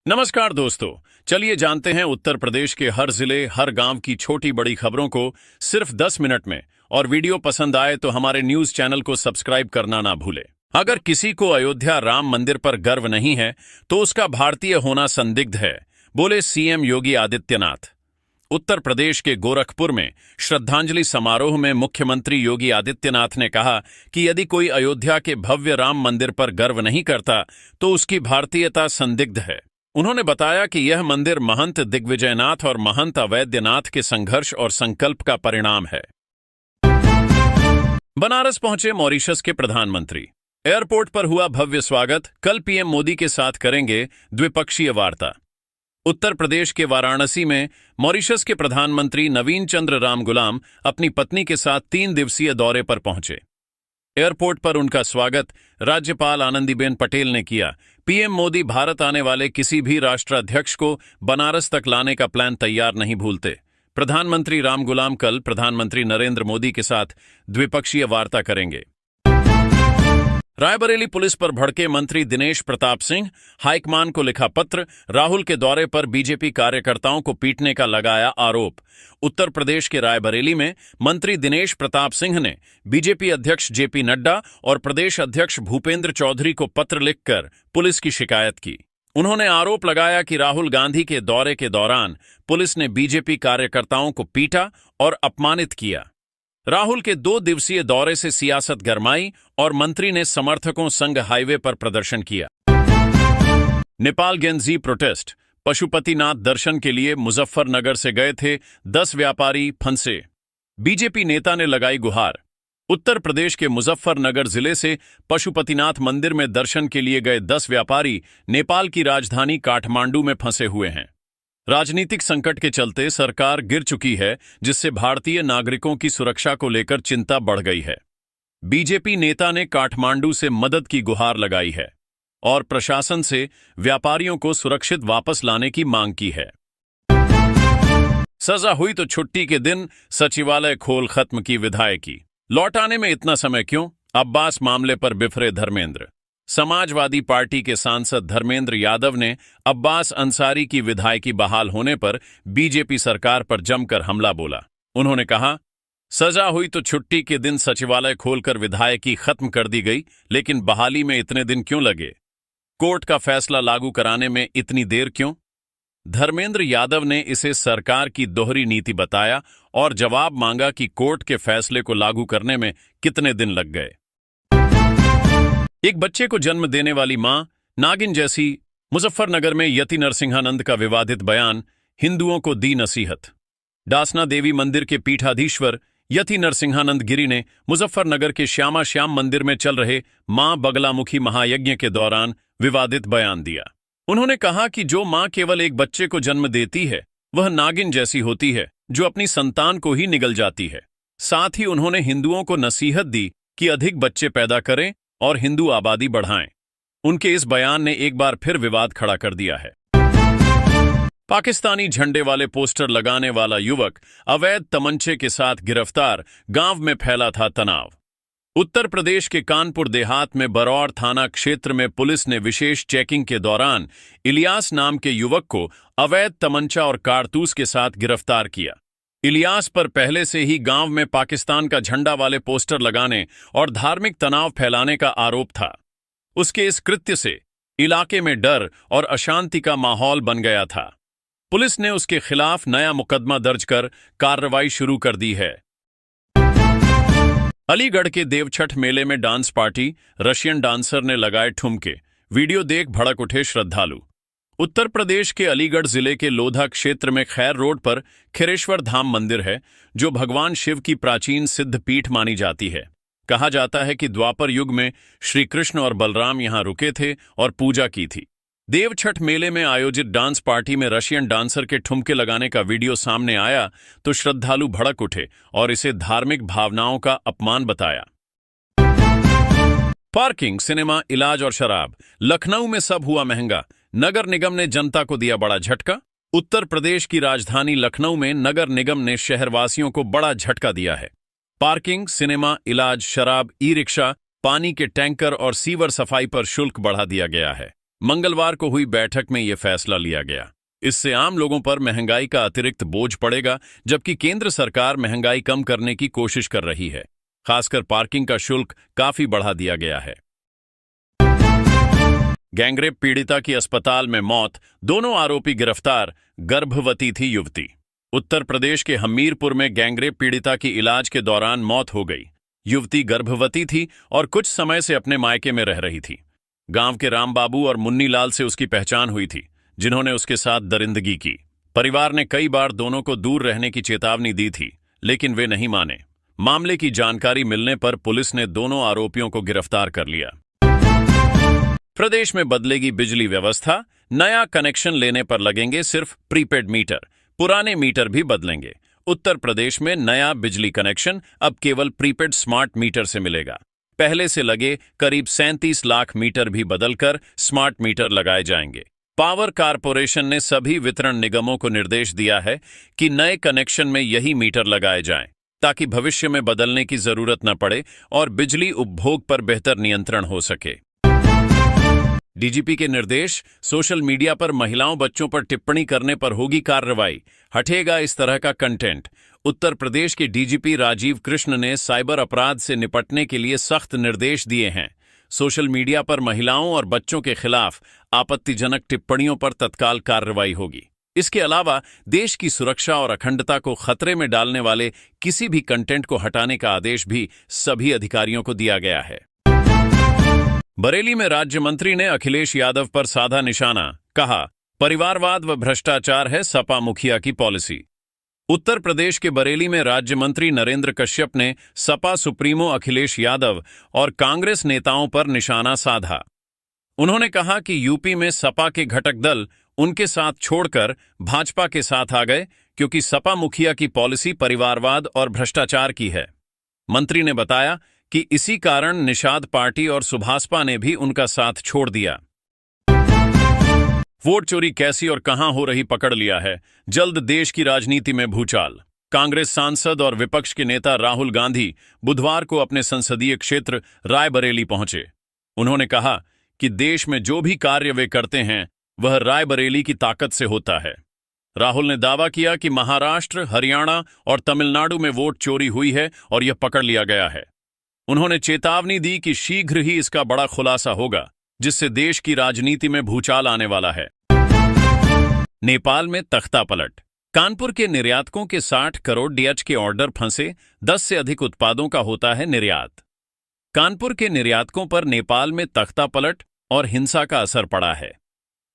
नमस्कार दोस्तों, चलिए जानते हैं उत्तर प्रदेश के हर जिले हर गांव की छोटी बड़ी खबरों को सिर्फ 10 मिनट में। और वीडियो पसंद आए तो हमारे न्यूज चैनल को सब्सक्राइब करना ना भूलें। अगर किसी को अयोध्या राम मंदिर पर गर्व नहीं है तो उसका भारतीय होना संदिग्ध है, बोले सीएम योगी आदित्यनाथ। उत्तर प्रदेश के गोरखपुर में श्रद्धांजलि समारोह में मुख्यमंत्री योगी आदित्यनाथ ने कहा कि यदि कोई अयोध्या के भव्य राम मंदिर पर गर्व नहीं करता तो उसकी भारतीयता संदिग्ध है। उन्होंने बताया कि यह मंदिर महंत दिग्विजयनाथ और महंत अवैधनाथ के संघर्ष और संकल्प का परिणाम है। बनारस पहुंचे मॉरिशस के प्रधानमंत्री। एयरपोर्ट पर हुआ भव्य स्वागत। कल पीएम मोदी के साथ करेंगे द्विपक्षीय वार्ता। उत्तर प्रदेश के वाराणसी में मॉरिशस के प्रधानमंत्री नवीन चंद्र राम गुलाम अपनी पत्नी के साथ 3 दिवसीय दौरे पर पहुंचे। एयरपोर्ट पर उनका स्वागत राज्यपाल आनंदीबेन पटेल ने किया। पीएम मोदी भारत आने वाले किसी भी राष्ट्राध्यक्ष को बनारस तक लाने का प्लान तैयार नहीं भूलते। प्रधानमंत्री राम गुलाम कल प्रधानमंत्री नरेंद्र मोदी के साथ द्विपक्षीय वार्ता करेंगे। रायबरेली पुलिस पर भड़के मंत्री दिनेश प्रताप सिंह। हाईकमान को लिखा पत्र। राहुल के दौरे पर बीजेपी कार्यकर्ताओं को पीटने का लगाया आरोप। उत्तर प्रदेश के रायबरेली में मंत्री दिनेश प्रताप सिंह ने बीजेपी अध्यक्ष जेपी नड्डा और प्रदेश अध्यक्ष भूपेंद्र चौधरी को पत्र लिखकर पुलिस की शिकायत की। उन्होंने आरोप लगाया कि राहुल गांधी के दौरे के दौरान पुलिस ने बीजेपी कार्यकर्ताओं को पीटा और अपमानित किया। राहुल के 2 दिवसीय दौरे से सियासत गरमाई और मंत्री ने समर्थकों संग हाईवे पर प्रदर्शन किया। नेपाल गेंजी प्रोटेस्ट। पशुपतिनाथ दर्शन के लिए मुजफ्फरनगर से गए थे 10 व्यापारी फंसे। बीजेपी नेता ने लगाई गुहार। उत्तर प्रदेश के मुजफ्फरनगर जिले से पशुपतिनाथ मंदिर में दर्शन के लिए गए 10 व्यापारी नेपाल की राजधानी काठमांडू में फंसे हुए हैं। राजनीतिक संकट के चलते सरकार गिर चुकी है, जिससे भारतीय नागरिकों की सुरक्षा को लेकर चिंता बढ़ गई है। बीजेपी नेता ने काठमांडू से मदद की गुहार लगाई है और प्रशासन से व्यापारियों को सुरक्षित वापस लाने की मांग की है। सजा हुई तो छुट्टी के दिन सचिवालय खोल खत्म की विधायकी। लौटाने में इतना समय क्यों? अब्बास मामले पर बिफरे धर्मेंद्र। समाजवादी पार्टी के सांसद धर्मेंद्र यादव ने अब्बास अंसारी की विधायकी बहाल होने पर बीजेपी सरकार पर जमकर हमला बोला। उन्होंने कहा, सजा हुई तो छुट्टी के दिन सचिवालय खोलकर विधायकी खत्म कर दी गई, लेकिन बहाली में इतने दिन क्यों लगे? कोर्ट का फैसला लागू कराने में इतनी देर क्यों? धर्मेंद्र यादव ने इसे सरकार की दोहरी नीति बताया और जवाब मांगा कि कोर्ट के फैसले को लागू करने में कितने दिन लग गए। एक बच्चे को जन्म देने वाली मां नागिन जैसी। मुजफ्फरनगर में यति नरसिंहानंद का विवादित बयान, हिंदुओं को दी नसीहत। डासना देवी मंदिर के पीठाधीश्वर यति नरसिंहानंद गिरी ने मुजफ्फरनगर के श्यामा श्याम मंदिर में चल रहे मां बगलामुखी महायज्ञ के दौरान विवादित बयान दिया। उन्होंने कहा कि जो मां केवल एक बच्चे को जन्म देती है वह नागिन जैसी होती है, जो अपनी संतान को ही निगल जाती है। साथ ही उन्होंने हिंदुओं को नसीहत दी कि अधिक बच्चे पैदा करें और हिंदू आबादी बढ़ाएं। उनके इस बयान ने एक बार फिर विवाद खड़ा कर दिया है। पाकिस्तानी झंडे वाले पोस्टर लगाने वाला युवक अवैध तमंचे के साथ गिरफ्तार। गांव में फैला था तनाव। उत्तर प्रदेश के कानपुर देहात में बरौर थाना क्षेत्र में पुलिस ने विशेष चेकिंग के दौरान इलियास नाम के युवक को अवैध तमंचा और कारतूस के साथ गिरफ्तार किया। इलियास पर पहले से ही गांव में पाकिस्तान का झंडा वाले पोस्टर लगाने और धार्मिक तनाव फैलाने का आरोप था। उसके इस कृत्य से इलाके में डर और अशांति का माहौल बन गया था। पुलिस ने उसके खिलाफ नया मुकदमा दर्ज कर कार्रवाई शुरू कर दी है। अलीगढ़ के देवछठ मेले में डांस पार्टी। रशियन डांसर ने लगाए ठुमके। वीडियो देख भड़क उठे श्रद्धालु। उत्तर प्रदेश के अलीगढ़ जिले के लोधा क्षेत्र में खैर रोड पर खिरेश्वर धाम मंदिर है, जो भगवान शिव की प्राचीन सिद्ध पीठ मानी जाती है। कहा जाता है कि द्वापर युग में श्री कृष्ण और बलराम यहां रुके थे और पूजा की थी। देवछठ मेले में आयोजित डांस पार्टी में रशियन डांसर के ठुमके लगाने का वीडियो सामने आया तो श्रद्धालु भड़क उठे और इसे धार्मिक भावनाओं का अपमान बताया। पार्किंग, सिनेमा, इलाज और शराब। लखनऊ में सब हुआ महंगा। नगर निगम ने जनता को दिया बड़ा झटका। उत्तर प्रदेश की राजधानी लखनऊ में नगर निगम ने शहरवासियों को बड़ा झटका दिया है। पार्किंग, सिनेमा, इलाज, शराब, ई रिक्शा, पानी के टैंकर और सीवर सफाई पर शुल्क बढ़ा दिया गया है। मंगलवार को हुई बैठक में यह फैसला लिया गया। इससे आम लोगों पर महंगाई का अतिरिक्त बोझ पड़ेगा, जबकि केंद्र सरकार महंगाई कम करने की कोशिश कर रही है। खासकर पार्किंग का शुल्क काफी बढ़ा दिया गया है। गैंगरेप पीड़िता की अस्पताल में मौत, दोनों आरोपी गिरफ्तार, गर्भवती थी युवती। उत्तर प्रदेश के हमीरपुर में गैंगरेप पीड़िता की इलाज के दौरान मौत हो गई। युवती गर्भवती थी और कुछ समय से अपने मायके में रह रही थी। गांव के रामबाबू और मुन्नी लाल से उसकी पहचान हुई थी, जिन्होंने उसके साथ दरिंदगी की। परिवार ने कई बार दोनों को दूर रहने की चेतावनी दी थी, लेकिन वे नहीं माने। मामले की जानकारी मिलने पर पुलिस ने दोनों आरोपियों को गिरफ्तार कर लिया। प्रदेश में बदलेगी बिजली व्यवस्था, नया कनेक्शन लेने पर लगेंगे सिर्फ प्रीपेड मीटर, पुराने मीटर भी बदलेंगे। उत्तर प्रदेश में नया बिजली कनेक्शन अब केवल प्रीपेड स्मार्ट मीटर से मिलेगा। पहले से लगे करीब 37 लाख मीटर भी बदलकर स्मार्ट मीटर लगाए जाएंगे। पावर कारपोरेशन ने सभी वितरण निगमों को निर्देश दिया है कि नए कनेक्शन में यही मीटर लगाए जाएं, ताकि भविष्य में बदलने की जरूरत न पड़े और बिजली उपभोग पर बेहतर नियंत्रण हो सके। डीजीपी के निर्देश, सोशल मीडिया पर महिलाओं बच्चों पर टिप्पणी करने पर होगी कार्रवाई, हटेगा इस तरह का कंटेंट। उत्तर प्रदेश के डीजीपी राजीव कृष्ण ने साइबर अपराध से निपटने के लिए सख्त निर्देश दिए हैं। सोशल मीडिया पर महिलाओं और बच्चों के खिलाफ आपत्तिजनक टिप्पणियों पर तत्काल कार्रवाई होगी। इसके अलावा देश की सुरक्षा और अखंडता को खतरे में डालने वाले किसी भी कंटेंट को हटाने का आदेश भी सभी अधिकारियों को दिया गया है। बरेली में राज्य मंत्री ने अखिलेश यादव पर साधा निशाना, कहा परिवारवाद व भ्रष्टाचार है सपा मुखिया की पॉलिसी। उत्तर प्रदेश के बरेली में राज्य मंत्री नरेंद्र कश्यप ने सपा सुप्रीमो अखिलेश यादव और कांग्रेस नेताओं पर निशाना साधा। उन्होंने कहा कि यूपी में सपा के घटक दल उनके साथ छोड़कर भाजपा के साथ आ गए, क्योंकि सपा मुखिया की पॉलिसी परिवारवाद और भ्रष्टाचार की है। मंत्री ने बताया कि इसी कारण निषाद पार्टी और सुभाषपा ने भी उनका साथ छोड़ दिया। वोट चोरी कैसी और कहां हो रही पकड़ लिया है, जल्द देश की राजनीति में भूचाल। कांग्रेस सांसद और विपक्ष के नेता राहुल गांधी बुधवार को अपने संसदीय क्षेत्र रायबरेली पहुंचे। उन्होंने कहा कि देश में जो भी कार्य वे करते हैं वह रायबरेली की ताकत से होता है। राहुल ने दावा किया कि महाराष्ट्र, हरियाणा और तमिलनाडु में वोट चोरी हुई है और यह पकड़ लिया गया है। उन्होंने चेतावनी दी कि शीघ्र ही इसका बड़ा खुलासा होगा, जिससे देश की राजनीति में भूचाल आने वाला है। नेपाल में तख्तापलट, कानपुर के निर्यातकों के 60 करोड़ डीएच के ऑर्डर फंसे, 10 से अधिक उत्पादों का होता है निर्यात। कानपुर के निर्यातकों पर नेपाल में तख्तापलट और हिंसा का असर पड़ा है।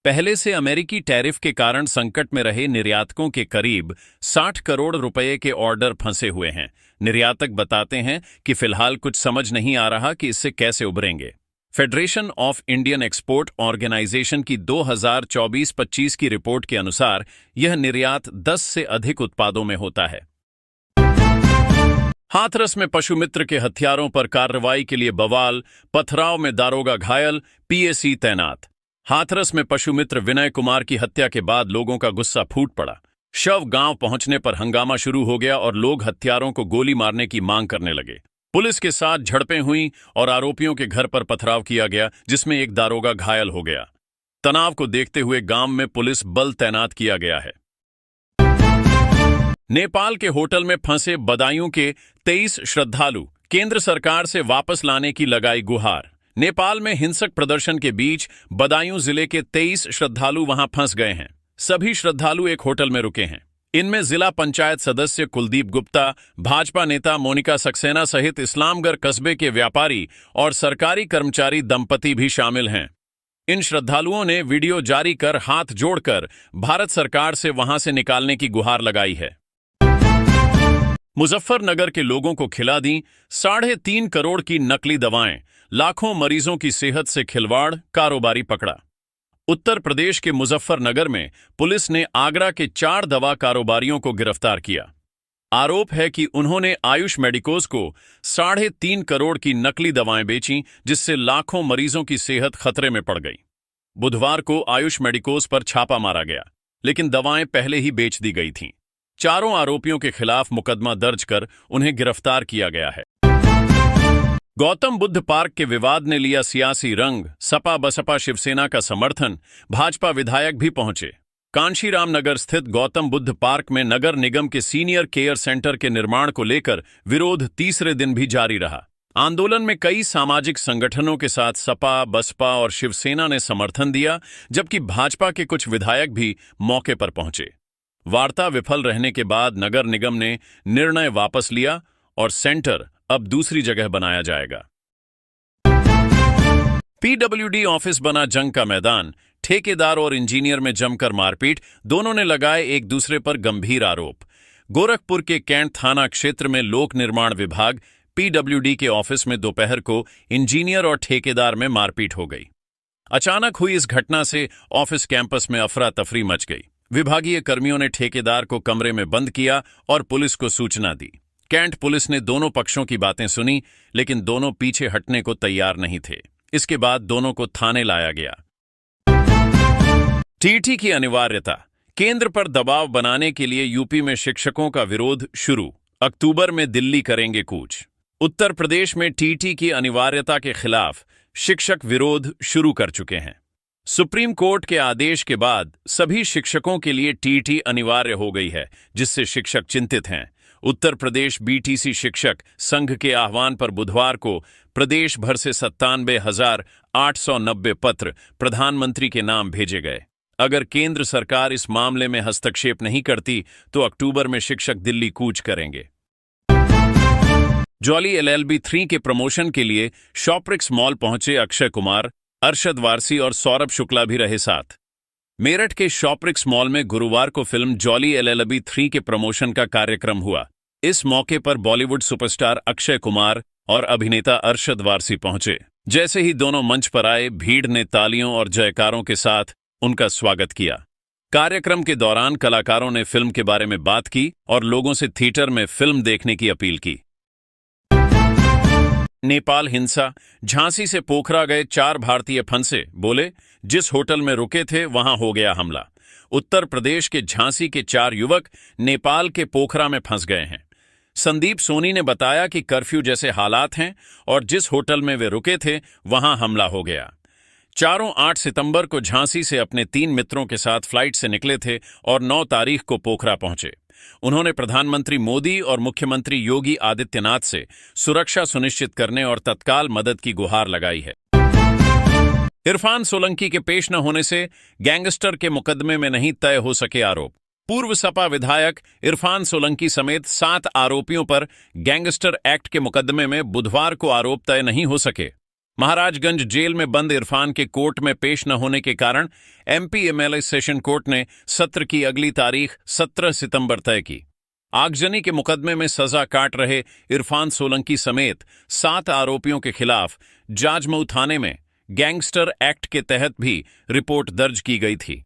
पहले से अमेरिकी टैरिफ के कारण संकट में रहे निर्यातकों के करीब 60 करोड़ रुपए के ऑर्डर फंसे हुए हैं। निर्यातक बताते हैं कि फिलहाल कुछ समझ नहीं आ रहा कि इससे कैसे उभरेंगे। Federation of Indian export organisation की 2024-25 की रिपोर्ट के अनुसार यह निर्यात 10 से अधिक उत्पादों में होता है। हाथरस में पशुमित्र के हथियारों पर कार्रवाई के लिए बवाल, पथराव में दारोगा घायल, पीएसी तैनात। हाथरस में पशुमित्र विनय कुमार की हत्या के बाद लोगों का गुस्सा फूट पड़ा। शव गांव पहुंचने पर हंगामा शुरू हो गया और लोग हत्यारों को गोली मारने की मांग करने लगे। पुलिस के साथ झड़पें हुई और आरोपियों के घर पर पथराव किया गया, जिसमें एक दारोगा घायल हो गया। तनाव को देखते हुए गांव में पुलिस बल तैनात किया गया है। नेपाल के होटल में फंसे बदायूं के 23 श्रद्धालु, केंद्र सरकार से वापस लाने की लगाई गुहार। नेपाल में हिंसक प्रदर्शन के बीच बदायूं जिले के 23 श्रद्धालु वहां फंस गए हैं। सभी श्रद्धालु एक होटल में रुके हैं। इनमें जिला पंचायत सदस्य कुलदीप गुप्ता, भाजपा नेता मोनिका सक्सेना सहित इस्लामगढ़ कस्बे के व्यापारी और सरकारी कर्मचारी दंपति भी शामिल हैं। इन श्रद्धालुओं ने वीडियो जारी कर हाथ जोड़कर भारत सरकार से वहां से निकालने की गुहार लगाई है। मुजफ्फरनगर के लोगों को खिला दी 3.5 करोड़ की नकली दवाएं, लाखों मरीजों की सेहत से खिलवाड़, कारोबारी पकड़ा। उत्तर प्रदेश के मुजफ्फरनगर में पुलिस ने आगरा के 4 दवा कारोबारियों को गिरफ्तार किया। आरोप है कि उन्होंने आयुष मेडिकोज को 3.5 करोड़ की नकली दवाएं बेचीं, जिससे लाखों मरीजों की सेहत खतरे में पड़ गई। बुधवार को आयुष मेडिकोज पर छापा मारा गया, लेकिन दवाएं पहले ही बेच दी गई थीं। चारों आरोपियों के खिलाफ मुकदमा दर्ज कर उन्हें गिरफ्तार किया गया है। गौतम बुद्ध पार्क के विवाद ने लिया सियासी रंग, सपा बसपा शिवसेना का समर्थन, भाजपा विधायक भी पहुंचे। कांशीराम नगर स्थित गौतम बुद्ध पार्क में नगर निगम के सीनियर केयर सेंटर के निर्माण को लेकर विरोध तीसरे दिन भी जारी रहा। आंदोलन में कई सामाजिक संगठनों के साथ सपा, बसपा और शिवसेना ने समर्थन दिया, जबकि भाजपा के कुछ विधायक भी मौके पर पहुंचे। वार्ता विफल रहने के बाद नगर निगम ने निर्णय वापस लिया और सेंटर अब दूसरी जगह बनाया जाएगा। पीडब्ल्यूडी ऑफिस बना जंग का मैदान, ठेकेदार और इंजीनियर में जमकर मारपीट, दोनों ने लगाए एक दूसरे पर गंभीर आरोप। गोरखपुर के कैंट थाना क्षेत्र में लोक निर्माण विभाग पीडब्ल्यूडी के ऑफिस में दोपहर को इंजीनियर और ठेकेदार में मारपीट हो गई। अचानक हुई इस घटना से ऑफिस कैंपस में अफरा तफरी मच गई। विभागीय कर्मियों ने ठेकेदार को कमरे में बंद किया और पुलिस को सूचना दी। कैंट पुलिस ने दोनों पक्षों की बातें सुनी, लेकिन दोनों पीछे हटने को तैयार नहीं थे। इसके बाद दोनों को थाने लाया गया। टीटी की अनिवार्यता, केंद्र पर दबाव बनाने के लिए यूपी में शिक्षकों का विरोध शुरू, अक्टूबर में दिल्ली करेंगे कूच। उत्तर प्रदेश में टीटी की अनिवार्यता के खिलाफ शिक्षक विरोध शुरू कर चुके हैं। सुप्रीम कोर्ट के आदेश के बाद सभी शिक्षकों के लिए टीटी अनिवार्य हो गई है, जिससे शिक्षक चिंतित हैं। उत्तर प्रदेश बीटीसी शिक्षक संघ के आह्वान पर बुधवार को प्रदेश भर से 97,890 पत्र प्रधानमंत्री के नाम भेजे गए। अगर केंद्र सरकार इस मामले में हस्तक्षेप नहीं करती तो अक्टूबर में शिक्षक दिल्ली कूच करेंगे। जॉली LLB 3 के प्रमोशन के लिए शॉपरिक्स मॉल पहुंचे अक्षय कुमार, अरशद वारसी और सौरभ शुक्ला भी रहे साथ। मेरठ के शॉपरिक्स मॉल में गुरुवार को फिल्म जॉली LLB 3 के प्रमोशन का कार्यक्रम हुआ। इस मौके पर बॉलीवुड सुपरस्टार अक्षय कुमार और अभिनेता अरशद वारसी पहुंचे। जैसे ही दोनों मंच पर आए, भीड़ ने तालियों और जयकारों के साथ उनका स्वागत किया। कार्यक्रम के दौरान कलाकारों ने फिल्म के बारे में बात की और लोगों से थिएटर में फिल्म देखने की अपील की। नेपाल हिंसा, झांसी से पोखरा गए 4 भारतीय फंसे, बोले जिस होटल में रुके थे वहां हो गया हमला। उत्तर प्रदेश के झांसी के 4 युवक नेपाल के पोखरा में फंस गए हैं। संदीप सोनी ने बताया कि कर्फ्यू जैसे हालात हैं और जिस होटल में वे रुके थे वहां हमला हो गया। चारों 8 सितंबर को झांसी से अपने 3 मित्रों के साथ फ्लाइट से निकले थे और 9 तारीख को पोखरा पहुंचे। उन्होंने प्रधानमंत्री मोदी और मुख्यमंत्री योगी आदित्यनाथ से सुरक्षा सुनिश्चित करने और तत्काल मदद की गुहार लगाई है। इरफान सोलंकी के पेश न होने से गैंगस्टर के मुकदमे में नहीं तय हो सके आरोप। पूर्व सपा विधायक इरफान सोलंकी समेत 7 आरोपियों पर गैंगस्टर एक्ट के मुकदमे में बुधवार को आरोप तय नहीं हो सके। महाराजगंज जेल में बंद इरफान के कोर्ट में पेश न होने के कारण MP MLA सेशन कोर्ट ने सत्र की अगली तारीख 17 सितंबर तय की। आगजनी के मुकदमे में सजा काट रहे इरफान सोलंकी समेत 7 आरोपियों के खिलाफ जाजमऊ थाने में गैंगस्टर एक्ट के तहत भी रिपोर्ट दर्ज की गई थी।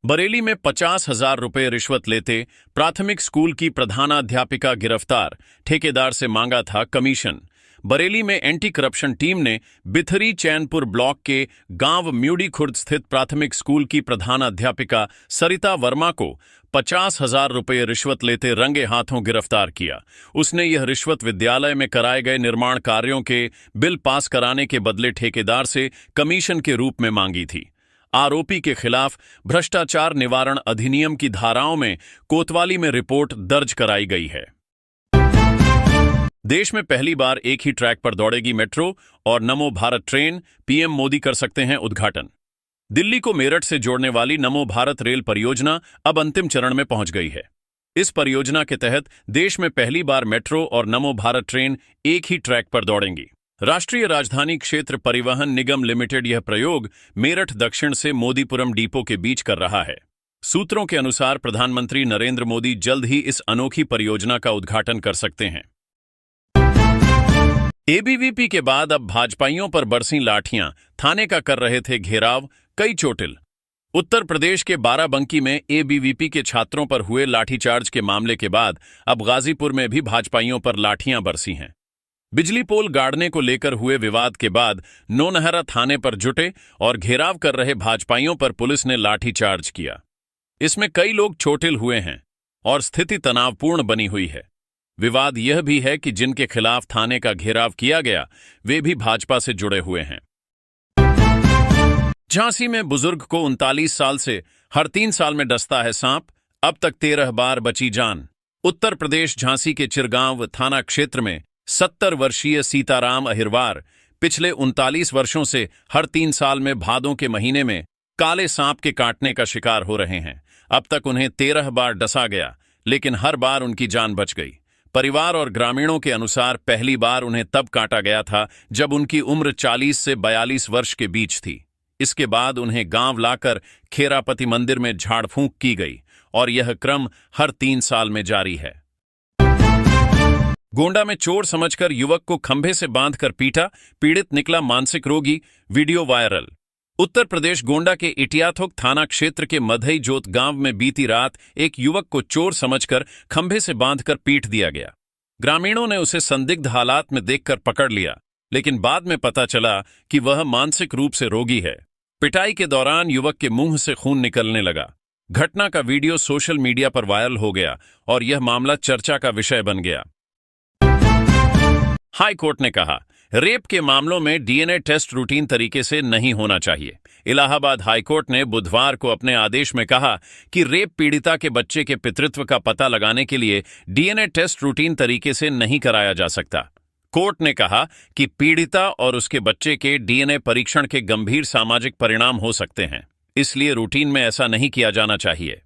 बरेली में 50,000 रुपये रिश्वत लेते प्राथमिक स्कूल की प्रधानाध्यापिका गिरफ्तार, ठेकेदार से मांगा था कमीशन। बरेली में एंटी करप्शन टीम ने बिथरी चैनपुर ब्लॉक के गांव म्यूडी खुर्द स्थित प्राथमिक स्कूल की प्रधानाध्यापिका सरिता वर्मा को 50,000 रुपये रिश्वत लेते रंगे हाथों गिरफ्तार किया। उसने यह रिश्वत विद्यालय में कराए गए निर्माण कार्यों के बिल पास कराने के बदले ठेकेदार से कमीशन के रूप में मांगी थी। आरोपी के खिलाफ भ्रष्टाचार निवारण अधिनियम की धाराओं में कोतवाली में रिपोर्ट दर्ज कराई गई है। देश में पहली बार एक ही ट्रैक पर दौड़ेगी मेट्रो और नमो भारत ट्रेन, PM मोदी कर सकते हैं उद्घाटन। दिल्ली को मेरठ से जोड़ने वाली नमो भारत रेल परियोजना अब अंतिम चरण में पहुंच गई है। इस परियोजना के तहत देश में पहली बार मेट्रो और नमो भारत ट्रेन एक ही ट्रैक पर दौड़ेंगी। राष्ट्रीय राजधानी क्षेत्र परिवहन निगम लिमिटेड यह प्रयोग मेरठ दक्षिण से मोदीपुरम डिपो के बीच कर रहा है। सूत्रों के अनुसार प्रधानमंत्री नरेंद्र मोदी जल्द ही इस अनोखी परियोजना का उद्घाटन कर सकते हैं। ABVP के बाद अब भाजपाइयों पर बरसीं लाठियां, थाने का कर रहे थे घेराव, कई चोटिल। उत्तर प्रदेश के बाराबंकी में ABVP के छात्रों पर हुए लाठीचार्ज के मामले के बाद अब गाजीपुर में भी भाजपाइयों पर लाठियां बरसी हैं। बिजली पोल गाड़ने को लेकर हुए विवाद के बाद नौनहरा थाने पर जुटे और घेराव कर रहे भाजपाइयों पर पुलिस ने लाठीचार्ज किया। इसमें कई लोग चोटिल हुए हैं और स्थिति तनावपूर्ण बनी हुई है। विवाद यह भी है कि जिनके खिलाफ थाने का घेराव किया गया वे भी भाजपा से जुड़े हुए हैं। झांसी में बुजुर्ग को 39 साल से हर 3 साल में डसता है सांप, अब तक 13 बार बची जान। उत्तर प्रदेश झांसी के चिरगांव थाना क्षेत्र में 70 वर्षीय सीताराम अहिरवार पिछले 39 वर्षों से हर 3 साल में भादों के महीने में काले सांप के काटने का शिकार हो रहे हैं। अब तक उन्हें 13 बार डसा गया, लेकिन हर बार उनकी जान बच गई। परिवार और ग्रामीणों के अनुसार पहली बार उन्हें तब काटा गया था जब उनकी उम्र 40 से 42 वर्ष के बीच थी। इसके बाद उन्हें गांव लाकर खेरापति मंदिर में झाड़ फूंक की गई और यह क्रम हर 3 साल में जारी है। गोंडा में चोर समझकर युवक को खंभे से बांधकर पीटा, पीड़ित निकला मानसिक रोगी, वीडियो वायरल। उत्तर प्रदेश गोंडा के इटियाथोक थाना क्षेत्र के मधई जोत गांव में बीती रात एक युवक को चोर समझकर खंभे से बांधकर पीट दिया गया। ग्रामीणों ने उसे संदिग्ध हालात में देखकर पकड़ लिया, लेकिन बाद में पता चला कि वह मानसिक रूप से रोगी है। पिटाई के दौरान युवक के मुंह से खून निकलने लगा। घटना का वीडियो सोशल मीडिया पर वायरल हो गया और यह मामला चर्चा का विषय बन गया। हाई कोर्ट ने कहा, रेप के मामलों में डीएनए टेस्ट रूटीन तरीके से नहीं होना चाहिए। इलाहाबाद हाईकोर्ट ने बुधवार को अपने आदेश में कहा कि रेप पीड़िता के बच्चे के पितृत्व का पता लगाने के लिए डीएनए टेस्ट रूटीन तरीके से नहीं कराया जा सकता। कोर्ट ने कहा कि पीड़िता और उसके बच्चे के डीएनए परीक्षण के गंभीर सामाजिक परिणाम हो सकते हैं, इसलिए रूटीन में ऐसा नहीं किया जाना चाहिए।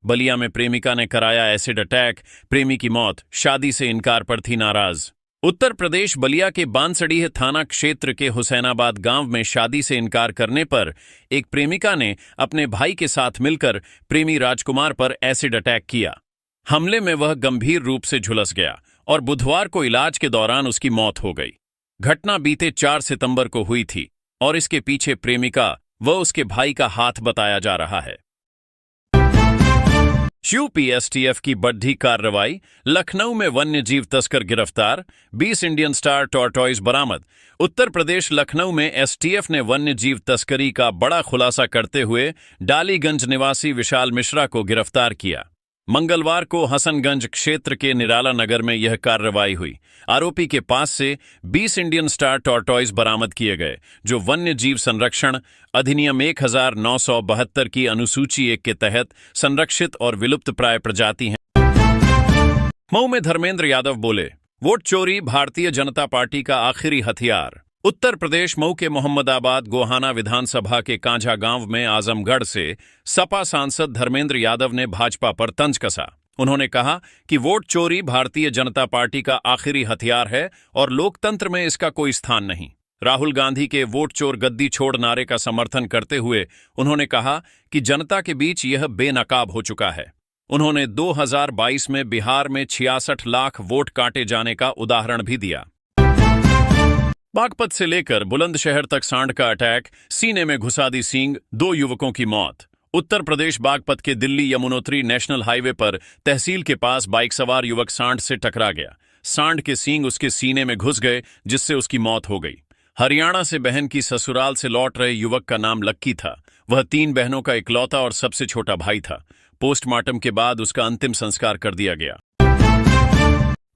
बलिया में प्रेमिका ने कराया एसिड अटैक, प्रेमी की मौत, शादी से इनकार पर थी नाराज। उत्तर प्रदेश बलिया के बांसडीह थाना क्षेत्र के हुसैनाबाद गांव में शादी से इनकार करने पर एक प्रेमिका ने अपने भाई के साथ मिलकर प्रेमी राजकुमार पर एसिड अटैक किया। हमले में वह गंभीर रूप से झुलस गया और बुधवार को इलाज के दौरान उसकी मौत हो गई। घटना बीते 4 सितंबर को हुई थी और इसके पीछे प्रेमिका व उसके भाई का हाथ बताया जा रहा है। यूपीएसटीएफ की बढ़ी कार्रवाई, लखनऊ में वन्य जीव तस्कर गिरफ्तार, 20 इंडियन स्टार टॉर्टॉइज बरामद। उत्तर प्रदेश लखनऊ में एसटीएफ ने वन्य जीव तस्करी का बड़ा खुलासा करते हुए डालीगंज निवासी विशाल मिश्रा को गिरफ्तार किया। मंगलवार को हसनगंज क्षेत्र के निराला नगर में यह कार्रवाई हुई। आरोपी के पास से 20 इंडियन स्टार टॉर्टॉइज बरामद किए गए, जो वन्य जीव संरक्षण अधिनियम 1972 की अनुसूची 1 के तहत संरक्षित और विलुप्त प्राय प्रजाति हैं। मऊ में धर्मेंद्र यादव बोले, वोट चोरी भारतीय जनता पार्टी का आखिरी हथियार। उत्तर प्रदेश मऊ के मोहम्मदाबाद गोहाना विधानसभा के कांझा गांव में आजमगढ़ से सपा सांसद धर्मेंद्र यादव ने भाजपा पर तंज कसा। उन्होंने कहा कि वोट चोरी भारतीय जनता पार्टी का आखिरी हथियार है और लोकतंत्र में इसका कोई स्थान नहीं। राहुल गांधी के वोट चोर गद्दी छोड़ नारे का समर्थन करते हुए उन्होंने कहा कि जनता के बीच यह बेनकाब हो चुका है। उन्होंने 2022 में बिहार में 66 लाख वोट काटे जाने का उदाहरण भी दिया। बागपत से लेकर बुलंदशहर तक सांड का अटैक, सीने में घुसा दी सींग, 2 युवकों की मौत। उत्तर प्रदेश बागपत के दिल्ली यमुनोत्री नेशनल हाईवे पर तहसील के पास बाइक सवार युवक सांड से टकरा गया। सांड के सींग उसके सीने में घुस गए, जिससे उसकी मौत हो गई। हरियाणा से बहन की ससुराल से लौट रहे युवक का नाम लक्की था। वह 3 बहनों का इकलौता और सबसे छोटा भाई था। पोस्टमार्टम के बाद उसका अंतिम संस्कार कर दिया गया।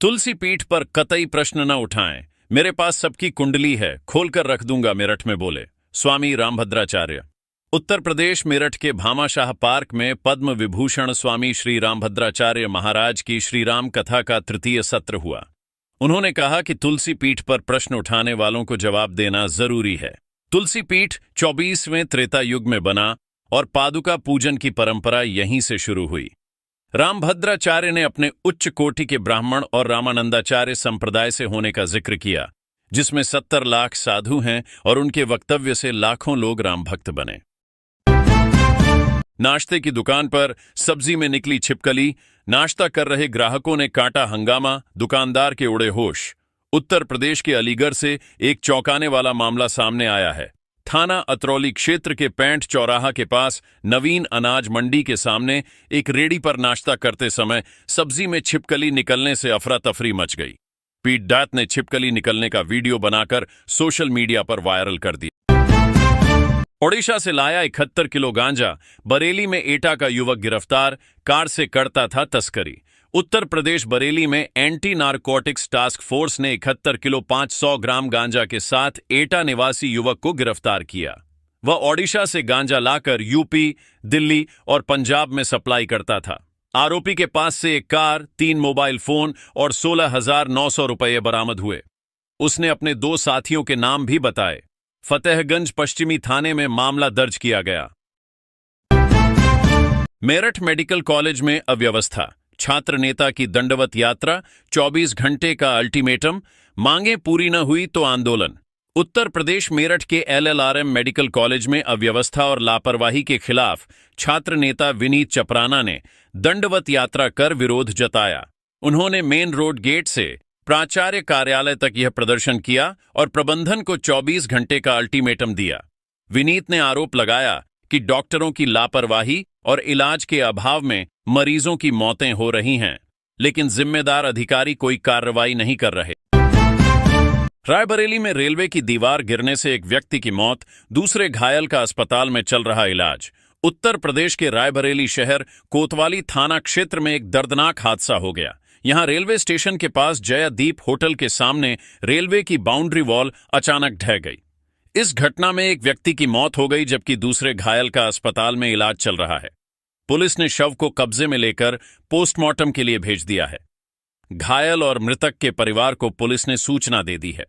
तुलसी पीठ पर कतई प्रश्न न उठाएं, मेरे पास सबकी कुंडली है, खोलकर रख दूंगा, मेरठ में बोले स्वामी रामभद्राचार्य। उत्तर प्रदेश मेरठ के भामाशाह पार्क में पद्म विभूषण स्वामी श्री रामभद्राचार्य महाराज की श्रीराम कथा का 3य सत्र हुआ। उन्होंने कहा कि तुलसी पीठ पर प्रश्न उठाने वालों को जवाब देना जरूरी है। तुलसी पीठ 24वें त्रेता युग में बना और पादुका पूजन की परंपरा यहीं से शुरू हुई। रामभद्राचार्य ने अपने उच्च कोटि के ब्राह्मण और रामानंदाचार्य संप्रदाय से होने का जिक्र किया, जिसमें 70 लाख साधु हैं और उनके वक्तव्य से लाखों लोग राम भक्त बने। नाश्ते की दुकान पर सब्जी में निकली छिपकली, नाश्ता कर रहे ग्राहकों ने काटा हंगामा, दुकानदार के उड़े होश। उत्तर प्रदेश के अलीगढ़ से एक चौंकाने वाला मामला सामने आया है। थाना अतरौली क्षेत्र के पैंठ चौराहा के पास नवीन अनाज मंडी के सामने एक रेडी पर नाश्ता करते समय सब्जी में छिपकली निकलने से अफरा तफरी मच गई। पीड़ित ने छिपकली निकलने का वीडियो बनाकर सोशल मीडिया पर वायरल कर दिया। ओडिशा से लाया 71 किलो गांजा, बरेली में एटा का युवक गिरफ्तार, कार से करता था तस्करी। उत्तर प्रदेश बरेली में एंटी नारकोटिक्स टास्क फोर्स ने 71 किलो 500 ग्राम गांजा के साथ एटा निवासी युवक को गिरफ्तार किया। वह ओडिशा से गांजा लाकर यूपी, दिल्ली और पंजाब में सप्लाई करता था। आरोपी के पास से एक कार, 3 मोबाइल फोन और 16,900 रुपये बरामद हुए। उसने अपने 2 साथियों के नाम भी बताए। फतेहगंज पश्चिमी थाने में मामला दर्ज किया गया। मेरठ मेडिकल कॉलेज में अव्यवस्था, छात्र नेता की दंडवत यात्रा, 24 घंटे का अल्टीमेटम, मांगें पूरी न हुई तो आंदोलन। उत्तर प्रदेश मेरठ के LLRM मेडिकल कॉलेज में अव्यवस्था और लापरवाही के खिलाफ छात्र नेता विनीत चपराना ने दंडवत यात्रा कर विरोध जताया। उन्होंने मेन रोड गेट से प्राचार्य कार्यालय तक यह प्रदर्शन किया और प्रबंधन को 24 घंटे का अल्टीमेटम दिया। विनीत ने आरोप लगाया कि डॉक्टरों की लापरवाही और इलाज के अभाव में मरीजों की मौतें हो रही हैं, लेकिन जिम्मेदार अधिकारी कोई कार्रवाई नहीं कर रहे। रायबरेली में रेलवे की दीवार गिरने से एक व्यक्ति की मौत, दूसरे घायल का अस्पताल में चल रहा इलाज। उत्तर प्रदेश के रायबरेली शहर कोतवाली थाना क्षेत्र में एक दर्दनाक हादसा हो गया। यहां रेलवे स्टेशन के पास जयादीप होटल के सामने रेलवे की बाउंड्री वॉल अचानक ढह गई। इस घटना में एक व्यक्ति की मौत हो गई, जबकि दूसरे घायल का अस्पताल में इलाज चल रहा है। पुलिस ने शव को कब्जे में लेकर पोस्टमार्टम के लिए भेज दिया है। घायल और मृतक के परिवार को पुलिस ने सूचना दे दी है।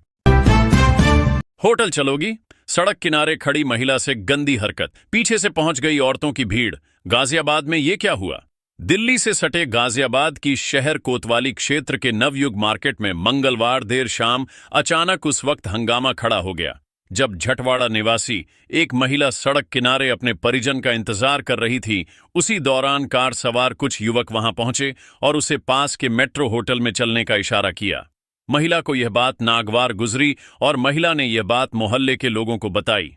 होटल चलोगी, सड़क किनारे खड़ी महिला से गंदी हरकत, पीछे से पहुंच गई औरतों की भीड़। गाजियाबाद में यह क्या हुआ? दिल्ली से सटे गाजियाबाद की शहर कोतवाली क्षेत्र के नवयुग मार्केट में मंगलवार देर शाम अचानक उस वक्त हंगामा खड़ा हो गया जब झटवाड़ा निवासी एक महिला सड़क किनारे अपने परिजन का इंतजार कर रही थी। उसी दौरान कार सवार कुछ युवक वहां पहुंचे और उसे पास के मेट्रो होटल में चलने का इशारा किया। महिला को यह बात नागवार गुजरी और महिला ने यह बात मोहल्ले के लोगों को बताई।